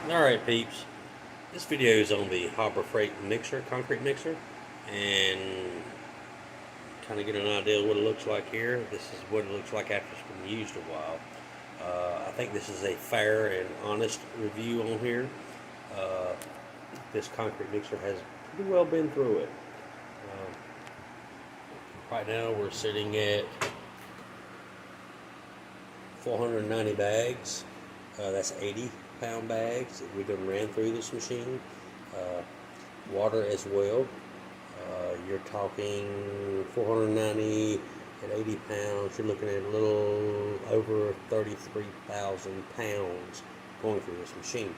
Alright peeps, this video is on the Harbor Freight mixer, concrete mixer, and kind of get an idea of what it looks like here. This is what it looks like after it's been used a while. I think this is a fair and honest review on here. Uh, this concrete mixer has pretty well been through it. Right now we're sitting at 490 bags. That's 80-pound bags that we done ran through this machine. Water as well. You're talking 490 at 80 pounds. You're looking at a little over 33,000 pounds going through this machine.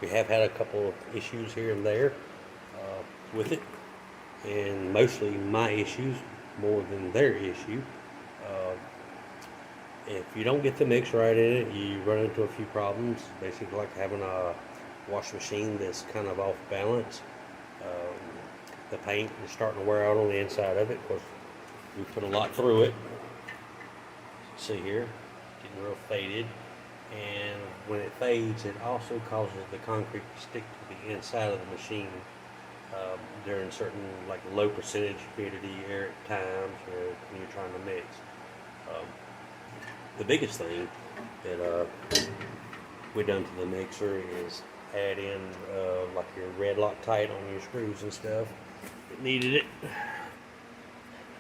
We have had a couple of issues here and there with it, and mostly my issues more than their issue. If you don't get the mix right in it, you run into a few problems. Basically like having a wash machine that's kind of off balance. The paint is starting to wear out on the inside of it. Of course, we put a lot through it. See here, getting real faded. And when it fades, it also causes the concrete to stick to the inside of the machine during certain like low percentage humidity air times or when you're trying to mix. The biggest thing that we done to the mixer is add in like your red Loctite on your screws and stuff. It needed it.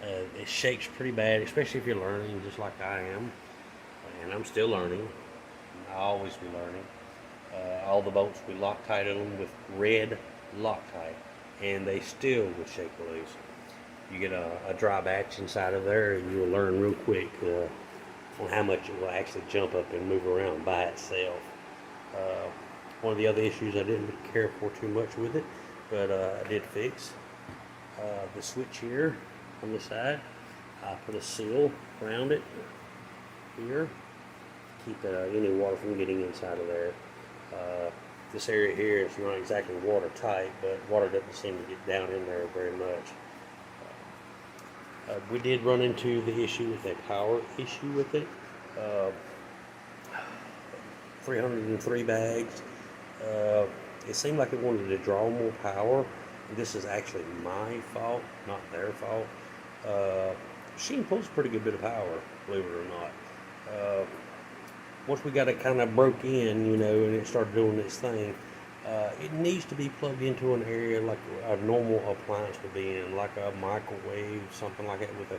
It shakes pretty bad, especially if you're learning just like I am, and I'm still learning. I'll always be learning. All the bolts, we Loctited them with red Loctite, and they still would shake loose. You get a dry batch inside of there, and you'll learn real quick on how much it will actually jump up and move around by itself. One of the other issues I didn't care for too much with it, but I did fix the switch here on the side. I put a seal around it here to keep any water from getting inside of there. This area here is not exactly watertight, but water doesn't seem to get down in there very much. We did run into the issue with a power issue with it. 303 bags. It seemed like it wanted to draw more power. This is actually my fault, not their fault. Machine pulls a pretty good bit of power, believe it or not. Once we got it kind of broke in, and it started doing its thing, it needs to be plugged into an area like a normal appliance would be in, like a microwave, something like that, with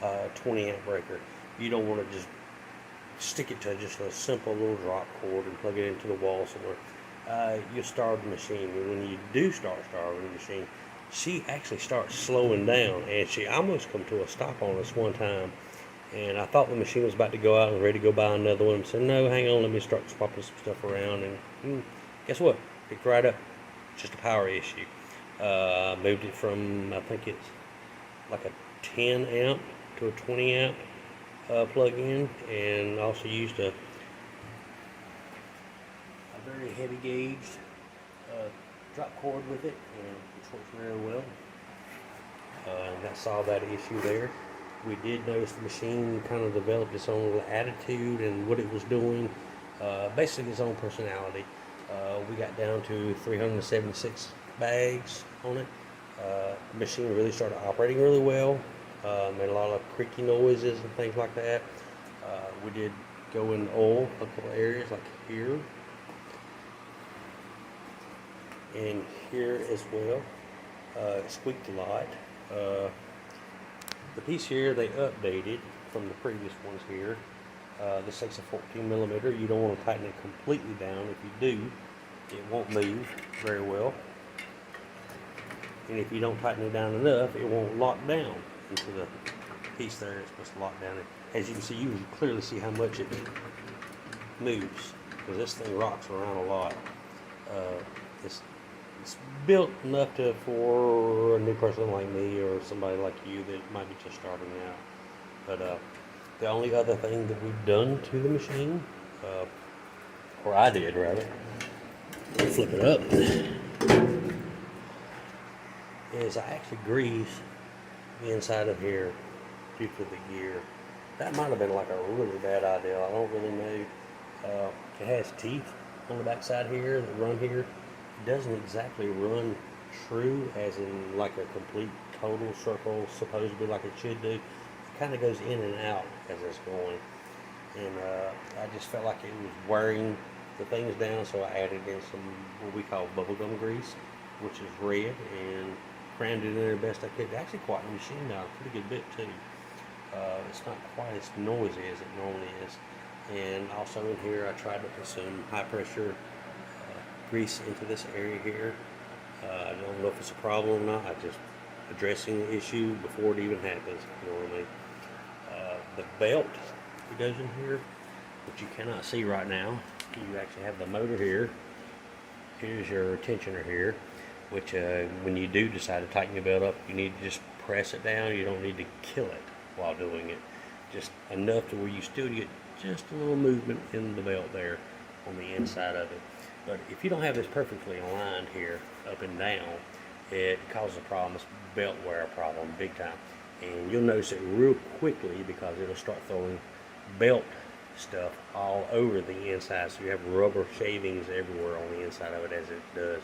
a 20 amp breaker. You don't want to just stick it to just a simple little drop cord and plug it into the wall somewhere. You'll starve the machine. And when you do start starving the machine, she actually starts slowing down, and she almost come to a stop on us one time. And I thought the machine was about to go out and ready to go buy another one. So no, hang on, let me start swapping some stuff around. And guess what? Picked right up. Just a power issue. I moved it from, I think it's like a 10 amp to a 20 amp plug-in, and also used a very heavy gauge drop cord with it, and which works very well. And that solved that issue there. We did notice the machine kind of developed its own little attitude and what it was doing, basically its own personality. We got down to 376 bags on it. The machine really started operating really well. Made a lot of creaky noises and things like that. We did go in oil a couple areas, like here and here as well. It squeaked a lot. The piece here they updated from the previous ones here. This takes a 14 millimeter. You don't want to tighten it completely down. If you do, it won't move very well. And if you don't tighten it down enough, it won't lock down into the piece there. It's supposed to lock down. As you can see, you can clearly see how much it moves, because this thing rocks around a lot. It's built enough for a new person like me or somebody like you that might be just starting out. But the only other thing that we've done to the machine, or I did rather, flip it up, is I actually greased the inside of here due to the gear. That might have been like a really bad idea. I don't really know. It has teeth on the back side here that run here. It doesn't exactly run true, as in like a complete total circle, supposedly like it should do. It kind of goes in and out as it's going. And I just felt like it was wearing the things down, so I added in some what we call bubblegum grease, which is red, and crammed it in there best I could. It actually quieted the machine down a pretty good bit too. It's not quite as noisy as it normally is. And also in here I tried to put some high pressure grease into this area here. I don't know if it's a problem or not. I'm just addressing the issue before it even happens, you know what I mean. The belt that goes in here, which you cannot see right now, you actually have the motor here. Here's your tensioner here, which when you do decide to tighten your belt up, you need to just press it down. You don't need to kill it while doing it, just enough to where you still get just a little movement in the belt there on the inside of it. But if you don't have this perfectly aligned here up and down, it causes a problem. It's belt wear problem big time, and you'll notice it real quickly because it'll start throwing belt stuff all over the inside, so you have rubber shavings everywhere on the inside of it as it does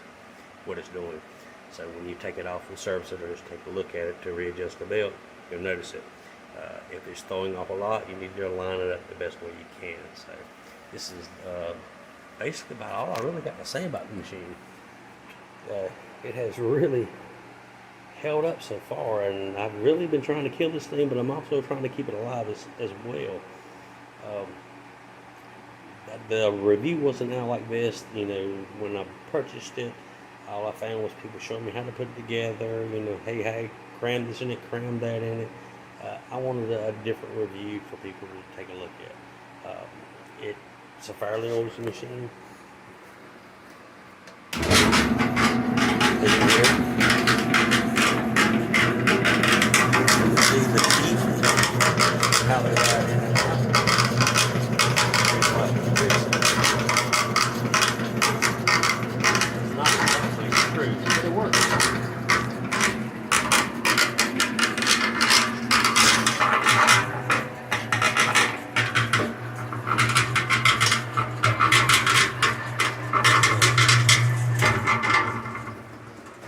what it's doing. So when you take it off and service it, or just take a look at it to readjust the belt, you'll notice it. If it's throwing off a lot, you need to line it up the best way you can. So this is basically about all I really got to say about the machine. It has really held up so far, and I've really been trying to kill this thing, but I'm also trying to keep it alive as well. The review wasn't out like this, you know. When I purchased it, all I found was people showing me how to put it together, you know, hey, cram this in it, cram that in it. I wanted a different review for people to take a look at. It's a fairly old machine. See the teeth, how they ride in and out. It's not exactly true, but it works.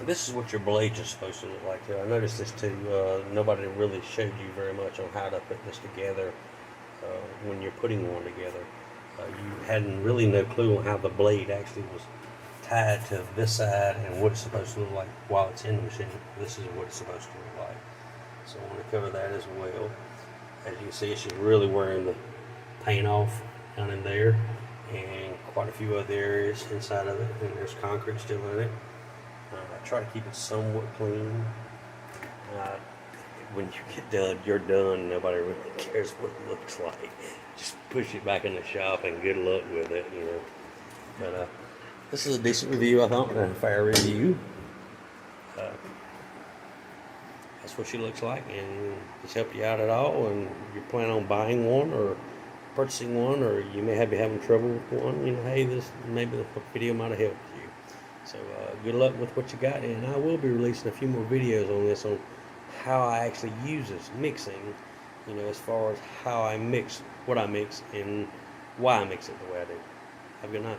This is what your blades are supposed to look like too. I noticed this too. Nobody really showed you very much on how to put this together when you're putting one together. You hadn't really no clue on how the blade actually was tied to this side and what it's supposed to look like while it's in the machine. This is what it's supposed to look like. So I want to cover that as well. As you can see, it's just really wearing the paint off down in there, and quite a few other areas inside of it, and there's concrete still in it. I try to keep it somewhat clean. When you get done, you're done. Nobody really cares what it looks like. Just push it back in the shop and good luck with it, you know. But this is a decent review, I thought, and a fair review. That's what she looks like, and it's helped you out at all, and you're planning on buying one or purchasing one, or you may be having trouble with one, you know, hey, maybe the video might have helped you. So good luck with what you got, and I will be releasing a few more videos on this, on how I actually use this mixing, you know, as far as how I mix, what I mix, and why I mix it the way I do. Have a good night.